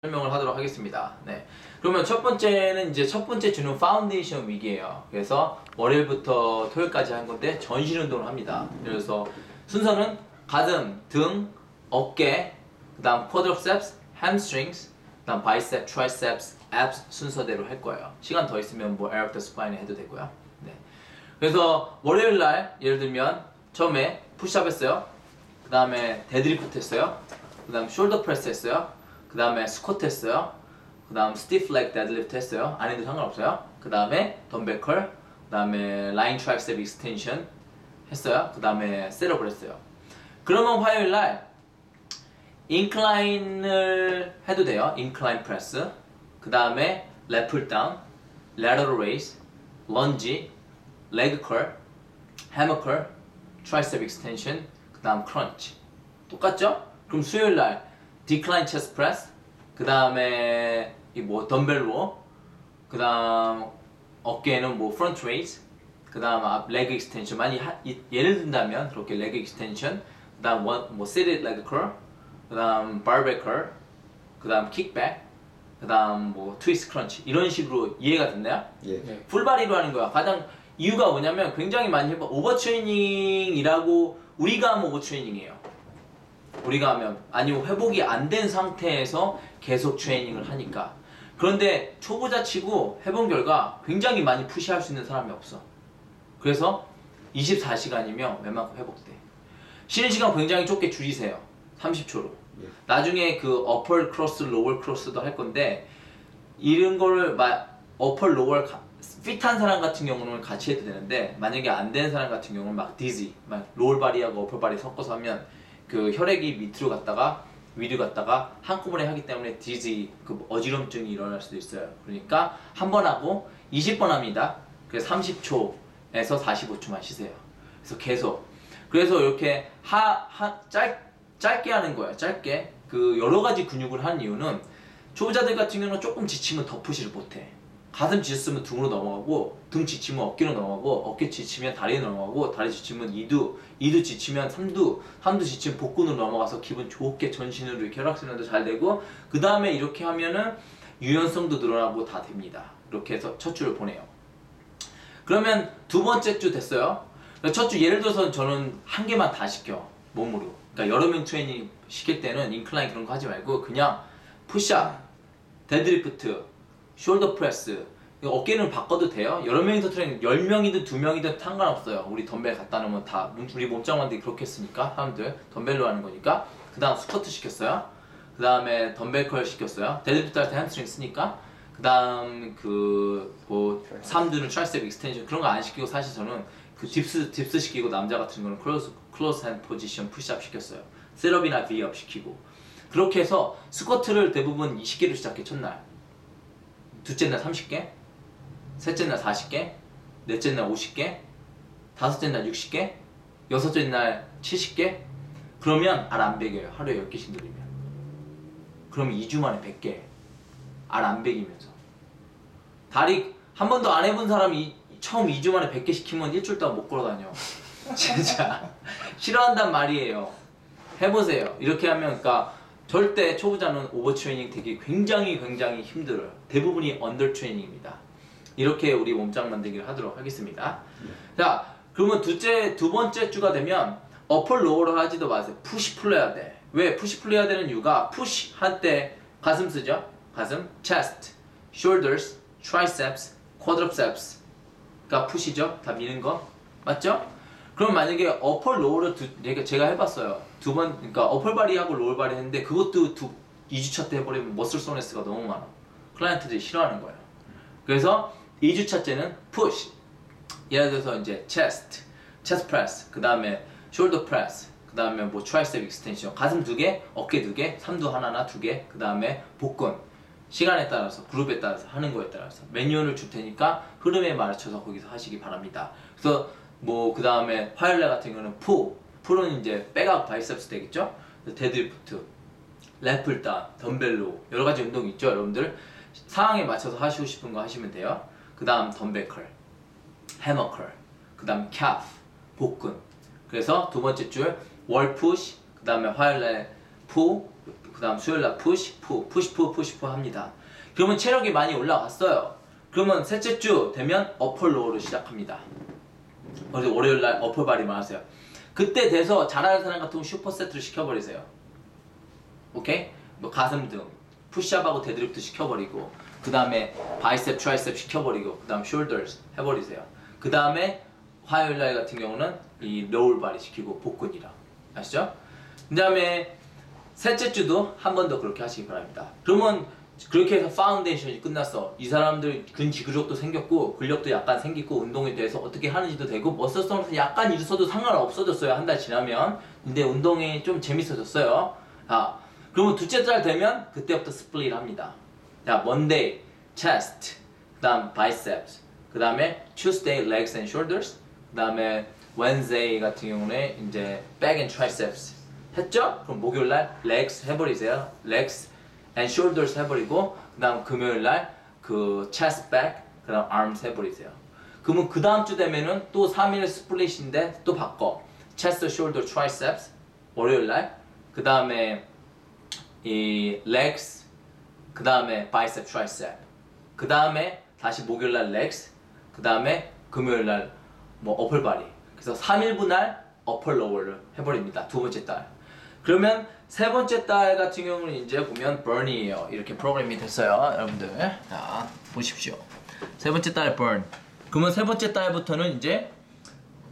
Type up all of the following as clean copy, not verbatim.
설명을 하도록 하겠습니다. 네. 그러면 첫 번째는 이제 첫 번째 주는 파운데이션 위기예요. 그래서 월요일부터 토요일까지 한 건데 전신 운동을 합니다. 그래서 순서는 가슴, 등, 어깨, 그다음 quadriceps, hamstrings, 그다음 bicep, triceps, abs 순서대로 할 거예요. 시간 더 있으면 뭐 erector spine 해도 되고요. 네. 그래서 월요일 날 예를 들면 처음에 푸시업 했어요. 그다음에 데드리프트 했어요. 그다음 숄더 프레스 했어요. 그 다음에 스쿼트 했어요. 그 다음 스티프 렉 데드리프트 했어요. 안 해도 상관없어요. 그 다음에 덤벨 컬, 그 다음에 라인 트라이셉 익스텐션 했어요. 그 다음에 셋업을 했어요. 그러면 화요일날 인클라인을 해도 돼요. 인클라인 프레스, 그 다음에 랩 다운, lateral raise, 런지, 레그 컬, 해머 컬, 트라이셉 익스텐션, 그 다음 크런치. 똑같죠? 그럼 수요일날 디클라인 체스트 프레스, 그 다음에 뭐 덤벨로, 그 다음 어깨에는 뭐 프론트 레이즈, 그 다음 앞 레그 익스텐션 많이 예를 든다면 그렇게 레그 익스텐션, 그 다음 뭐 시티드 레그 컬, 그 다음 바벨 컬, 그 다음 킥백, 그 다음 뭐 트위스트 크런치 이런 식으로 이해가 됐나요? 예. 네. 풀바디로 하는 거야. 가장 이유가 뭐냐면 굉장히 많이 해봐. 오버트레이닝이라고 우리가 하면 오버트레이닝이에요. 우리가 하면 아니면 회복이 안 된 상태에서 계속 트레이닝을 하니까. 그런데 초보자 치고 해본 결과 굉장히 많이 푸시할 수 있는 사람이 없어. 그래서 24시간이면 웬만큼 회복돼. 쉬는 시간 굉장히 좁게 줄이세요. 30초로. 예. 나중에 그 어퍼 크로스, 로워 크로스도 할 건데 이런 거를 어퍼, 로워 핏한 사람 같은 경우는 같이 해도 되는데 만약에 안 되는 사람 같은 경우는 막 디지, 막 로울 바디하고 어퍼 바디 섞어서 하면 그 혈액이 밑으로 갔다가 위로 갔다가 한꺼번에 하기 때문에 디지, 그 어지럼증이 일어날 수도 있어요. 그러니까 한 번 하고 20번 합니다. 그래서 30초에서 45초만 쉬세요. 그래서 계속. 그래서 이렇게 짧게 하는 거예요. 짧게. 그 여러 가지 근육을 하는 이유는 초보자들 같은 경우는 조금 지치면 더 푸시를 못해. 가슴 지쳤으면 등으로 넘어가고, 등 지치면 어깨로 넘어가고, 어깨 지치면 다리로 넘어가고, 다리 지치면 이두 지치면 삼두 지치면 복근으로 넘어가서 기분 좋게 전신으로 이렇게 혈액순환도 잘 되고, 그 다음에 이렇게 하면은 유연성도 늘어나고 다 됩니다. 이렇게 해서 첫 주를 보내요. 그러면 두 번째 주 됐어요. 첫 주 예를 들어서 저는 한 개만 다 시켜, 몸으로. 그러니까 여러 명 트레이닝 시킬 때는 인클라인 그런 거 하지 말고 그냥 푸시업, 데드리프트, 숄더 프레스, 어깨는 바꿔도 돼요. 여러 명이서 트레이닝, 10명이든 2명이든 상관없어요. 우리 덤벨 갖다 놓으면 다, 우리 몸짱만들이 그렇게 했으니까, 사람들 덤벨로 하는 거니까. 그 다음 스쿼트 시켰어요. 그 다음에 덤벨 컬 시켰어요. 데드리프트 할 때 햄스트링 쓰니까. 그 다음 뭐 사람들은 트라이셉 익스텐션 그런 거 안 시키고 사실 저는 그 딥스 시키고 남자 같은 거는 클로즈 핸드 포지션 푸시업 시켰어요. 셋업이나 V업 시키고. 그렇게 해서 스쿼트를 대부분 20개로 시작해, 첫날. 둘째 날 30개, 셋째 날 40개, 넷째 날 50개, 다섯째 날 60개, 여섯째 날 70개. 그러면 알 안 베겨요. 하루에 10개씩 누리면. 그러면 2주 만에 100개. 알 안 베기면서. 다리 한 번도 안 해본 사람이 처음 2주 만에 100개 시키면 일주일 동안 못 걸어다녀. 진짜 싫어한단 말이에요. 해보세요. 이렇게 하면 그러니까 절대 초보자는 오버트레이닝 되기 굉장히 힘들어요. 대부분이 언더트레이닝입니다. 이렇게 우리 몸짱 만들기를 하도록 하겠습니다. 자, 그러면 두 번째 주가 되면 어퍼 로어로 하지도 마세요. 푸시 풀 해야 돼. 왜 푸시 풀 해야 되는 이유가 푸시 할 때 가슴 쓰죠. 가슴, chest, shoulders, triceps, quadriceps가 푸시죠. 다 미는 거 맞죠? 그럼 만약에 어퍼 로우를 제가 해봤어요. 그러니까 어퍼 바리하고 로우 바리 했는데 그것도 2주차 때 해버리면 머슬 소네스가 너무 많아. 클라이언트들이 싫어하는 거예요. 그래서 2주차 때는 푸시. 예를 들어서 이제 체스트 프레스, 그 다음에 숄더 프레스, 그 다음에 뭐 트라이셉 익스텐션, 가슴 2개, 어깨 2개, 삼두 하나나 2개, 그 다음에 복근. 시간에 따라서, 그룹에 따라서, 하는 거에 따라서 매뉴얼을 줄 테니까 흐름에 맞춰서 거기서 하시기 바랍니다. 그래서 뭐 그 다음에 화요일날 같은 경우는 풀은 이제 백악 바이셉스 되겠죠? 데드리프트, 랩 다운, 덤벨로 여러 가지 운동이 있죠, 여러분들. 상황에 맞춰서 하시고 싶은 거 하시면 돼요. 그 다음 덤벨 컬, 해머 컬, 그 다음 캡, 복근. 그래서 두 번째 줄 월 푸시, 그 다음에 화요일날 그 다음 수요일날 푸시 푸 합니다. 그러면 체력이 많이 올라갔어요. 그러면 셋째 주 되면 어퍼 로우를 시작합니다. 그래서 월요일날 어퍼 바디만 하세요. 그때 돼서 잘하는 사람 같은 경우 슈퍼세트를 시켜버리세요. 오케이? 뭐 가슴 등 푸시업하고 데드리프트 시켜버리고 그 다음에 바이셉, 트라이셉 시켜버리고 그 다음 숄더스 해버리세요. 그 다음에 화요일날 같은 경우는 이 로울 바디 시키고 복근이랑 아시죠? 그 다음에 셋째 주도 한 번 더 그렇게 하시기 바랍니다. 그러면 그렇게 해서 파운데이션이 끝났어. 이 사람들 근지구력도 생겼고 근력도 약간 생기고 운동에 대해서 어떻게 하는지도 되고 머슬선에서 약간 있어도 상관없어졌어요. 한 달 지나면. 근데 운동이 좀 재밌어졌어요. 아, 그러면 둘째 달 되면 그때부터 스플릿 합니다. 자, Monday chest, 그 다음 biceps, 그 다음에 Tuesday legs and shoulders, 그 다음에 Wednesday 같은 경우는 이제 back and triceps 했죠? 그럼 목요일날 legs 해버리세요. legs and shoulders 해버리고 그 다음 금요일날 그 chest back, 그 다음 arms 해버리세요. 그러면 그 다음 주 되면은 또 3일 스플릿인데 또 바꿔. chest, shoulder, triceps 월요일날, 그 다음에 이 legs, 그 다음에 bicep, tricep, 그 다음에 다시 목요일날 legs, 그 다음에 금요일날 뭐 upper body. 그래서 3일분 날 upper lower를 해버립니다. 두 번째 달. 그러면 세 번째 달 같은 경우는 이제 보면 burn이에요. 이렇게 프로그램이 됐어요, 여러분들. 자, 보십시오. 세 번째 달 burn. 그러면 세 번째 달부터는 이제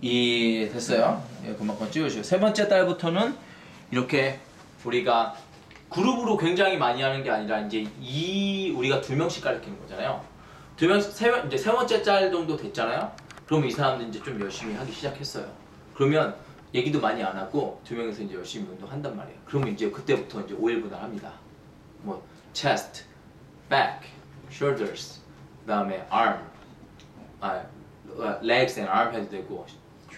이 됐어요. 예, 그만큼 찍으시고 세 번째 달부터는 이렇게 우리가 그룹으로 굉장히 많이 하는 게 아니라 이제 우리가 두 명씩 가르치는 거잖아요. 두 명씩 이제 세 번째 달 정도 됐잖아요. 그럼 이 사람들 이제 좀 열심히 하기 시작했어요. 그러면 얘기도 많이 안 하고 두 명이서 이제 열심히 운동한단 말이에요. 그러면 이제 그때부터 이제 5일 분할합니다. 뭐 chest, back, shoulders, 그다음에 arm, legs and arm 해도 되고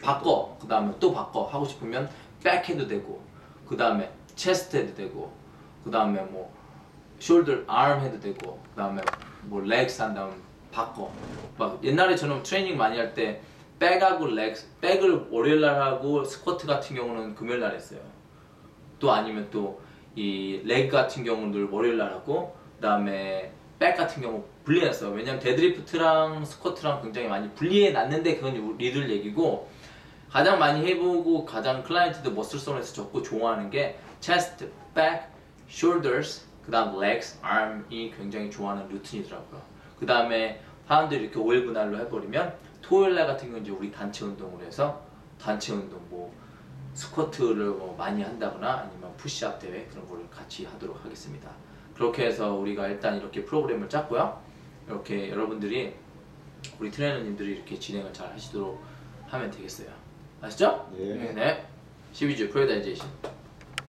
바꿔. 그다음에 또 바꿔 하고 싶으면 back 해도 되고 그다음에 chest 해도 되고 그다음에 뭐 shoulder, arm 해도 되고 그다음에 뭐 legs 한 다음 바꿔. 막 옛날에처럼 트레이닝 많이 할 때 백하고 legs, 백을 월요일날 하고 스쿼트 같은 경우는 금요일날 했어요. 또 아니면 또 이 레그 같은 경우는 월요일날 하고 그다음에 백 같은 경우 분리했어요. 왜냐면 데드리프트랑 스쿼트랑 굉장히 많이 분리해 놨는데 그건 우리들 얘기고 가장 많이 해보고 가장 클라이언트도 머슬선에서 적고 좋아하는 게 chest, back, shoulders, 그 다음 legs, arm이 굉장히 좋아하는 루틴이더라고요. 그 다음에 사람들이 이렇게 5일 분할로 해버리면 토요일날 같은 경우는 이제 우리 단체 운동을 해서 단체 운동 뭐 스쿼트를 뭐 많이 한다거나 아니면 푸시업 대회 그런 거를 같이 하도록 하겠습니다. 그렇게 해서 우리가 일단 이렇게 프로그램을 짰고요. 이렇게 여러분들이 우리 트레이너님들이 이렇게 진행을 잘 하시도록 하면 되겠어요. 아시죠? 예. 네. 12주 프로다이제이션.